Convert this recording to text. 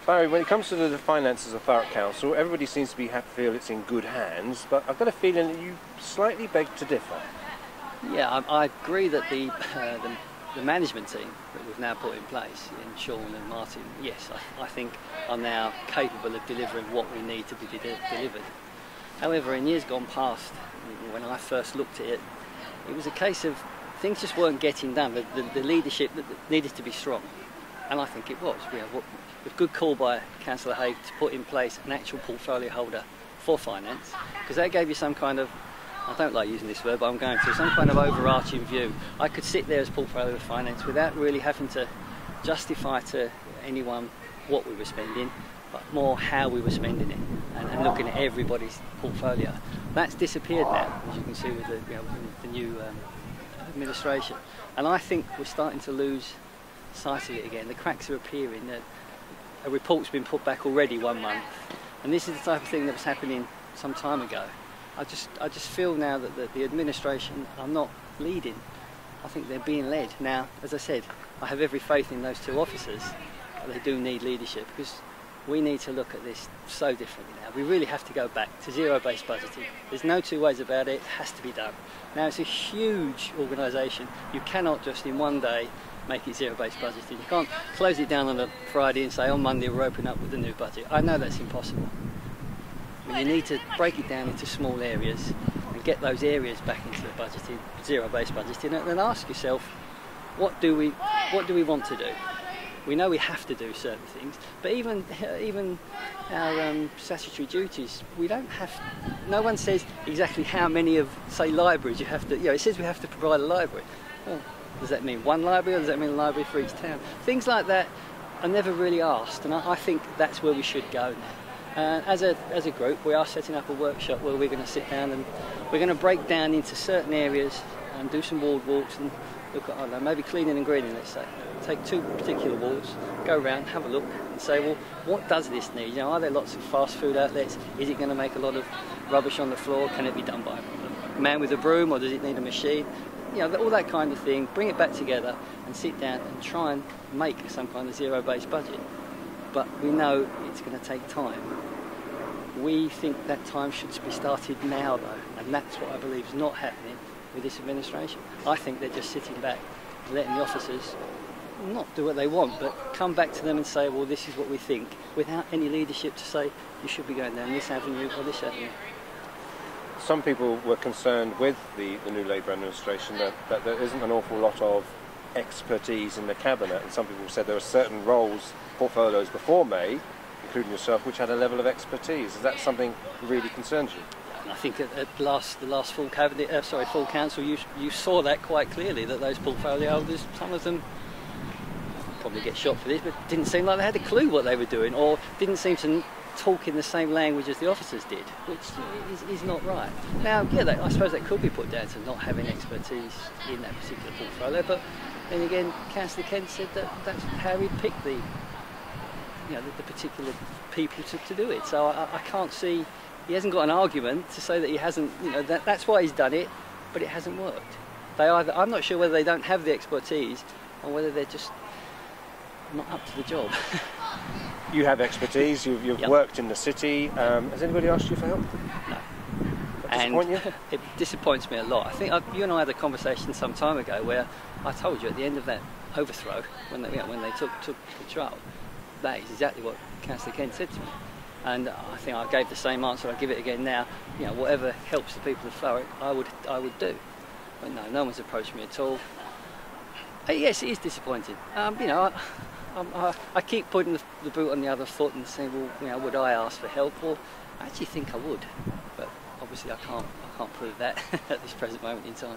Barry, when it comes to the finances of Thurrock Council, everybody seems to feel it's in good hands, but I've got a feeling that you slightly beg to differ. Yeah, I agree that the management team that we've now put in place, in Sean and Martin, yes, I think are now capable of delivering what we need to be delivered. However, in years gone past, when I first looked at it, it was a case of things just weren't getting done. The leadership needed to be strong, and I think it was. A good call by Councillor Haig to put in place an actual portfolio holder for finance, because that gave you some kind of, I don't like using this word, but I'm going to, some kind of overarching view. I could sit there as portfolio of finance without really having to justify to anyone what we were spending, but more how we were spending it, and looking at everybody's portfolio. That's disappeared now, as you can see with the new administration. And I think we're starting to lose sight of it again. The cracks are appearing. A report's been put back already 1 month, and this is the type of thing that was happening some time ago. I just feel now that the administration are not leading. I think they're being led. Now, as I said, I have every faith in those two officers, but they do need leadership, because we need to look at this so differently now. We really have to go back to zero-based budgeting. There's no two ways about it. It has to be done. Now, it's a huge organisation. You cannot just in one day make it zero-based budgeting. You can't close it down on a Friday and say on Monday we're opening up with a new budget. I know that's impossible. But you need to break it down into small areas and get those areas back into the budgeting, zero-based budgeting, and then ask yourself, what do we want to do? We know we have to do certain things, but even our statutory duties, we don't have. No one says exactly how many of, say, libraries you have to. It says we have to provide a library. Well, does that mean one library, or does that mean a library for each town? Things like that are never really asked, and I think that's where we should go now. As a group, we are setting up a workshop where we're going to sit down and we're going to break down into certain areas and do some ward walks and look at, I don't know, maybe cleaning and greening, let's say. Take two particular wards, go around, have a look and say, well, what does this need? Are there lots of fast food outlets? Is it going to make a lot of rubbish on the floor? Can it be done by a man with a broom, or does it need a machine? All that kind of thing. Bring it back together and sit down and try and make some kind of zero-based budget. But we know it's going to take time. We think that time should be started now, though, and that's what I believe is not happening with this administration. I think they're just sitting back and letting the officers not do what they want, but come back to them and say, well, this is what we think, without any leadership to say, you should be going down this avenue or this avenue. Some people were concerned with the new Labour administration that there isn't an awful lot of expertise in the cabinet, and some people said there are certain roles, portfolios before May, including yourself, which had a level of expertise. Is that something that really concerns you? I think at the last full cabinet, full council, you saw that quite clearly, that those portfolio holders, some of them probably get shot for this, but didn't seem like they had a clue what they were doing, or didn't seem to talk in the same language as the officers did, which is not right. Now, yeah, I suppose that could be put down to not having expertise in that particular portfolio, but then again, Councillor Kent said that that's how he picked the particular people to do it. So I can't see, he hasn't got an argument to say that he hasn't, that's why he's done it, but it hasn't worked. I'm not sure whether they don't have the expertise or whether they're just not up to the job. You have expertise, you've Yep. worked in the city. Has anybody asked you for help? No. That disappoint you? It disappoints me a lot. I think you and I had a conversation some time ago where I told you at the end of that overthrow, when they took control, that is exactly what Councillor Kent said to me. And I think I gave the same answer. I'll give it again now. Whatever helps the people of Thurrock, I would do. But no one's approached me at all. Yes, it is disappointing. I keep putting the boot on the other foot and saying, well, would I ask for help? Well, I actually think I would, but obviously I can't prove that at this present moment in time.